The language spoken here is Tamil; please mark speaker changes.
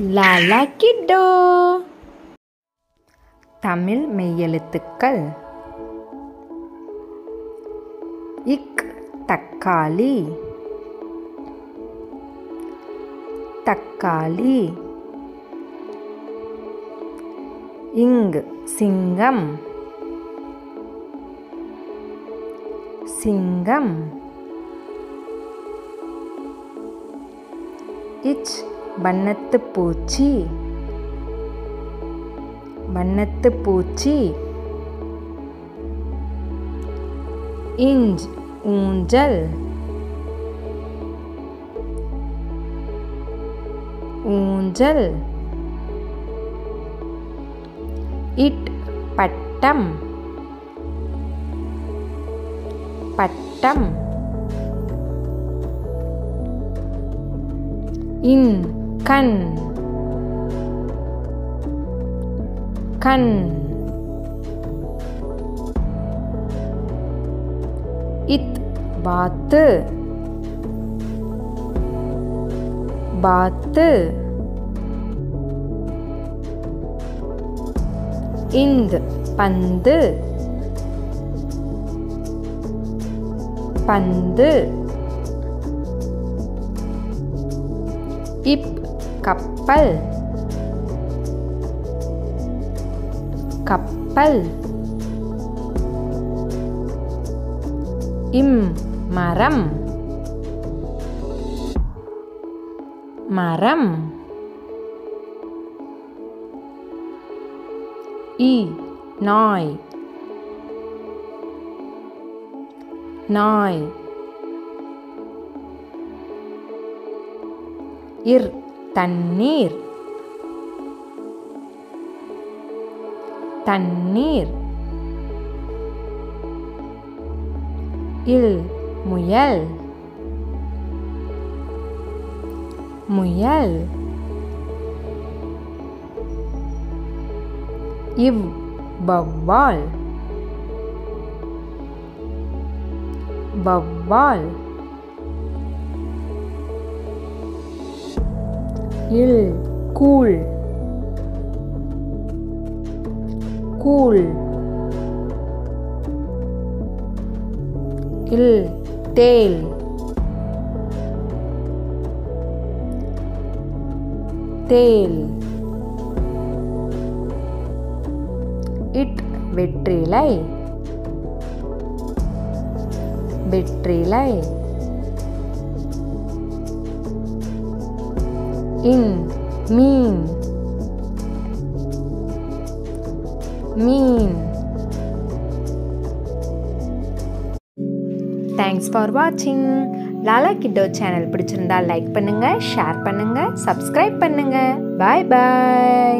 Speaker 1: லாலா கிட்டோ. தமிழ் மெய்யெழுத்துக்கள். இக் தக்காளி, தக்காளி. இங் சிங்கம், சிங்கம். இச் வண்ணத்துப் பூச்சி, வண்ணத்துப் பூச்சி. இஞ்ச் ஊஞ்சல், ஊஞ்சல். இட் பட்டம், பட்டம். இன் கண், கண். இத் வாத்து, வாத்து. இந்த் பந்து, பந்து. இப் கப்பல், கப்பல். இம் மரம், மரம். இ நாய், நாய். இர் தண்ணீர், தண்ணீர். இல் முயல், முயல். இவ் வௌவால், வௌவால். இல் கூழ், கூழ். இல் தேல், தேல். இட் வெற்றிலை, வெற்றிலை. இன் மீன், மீன். தேங்க்ஸ் ஃபார் வாட்சிங். லாலா கிட்டோ சேனல் பிடிச்சிருந்தா லைக் பண்ணுங்க, ஷேர் பண்ணுங்க, சப்ஸ்கிரைப் பண்ணுங்க. பாய் பாய்.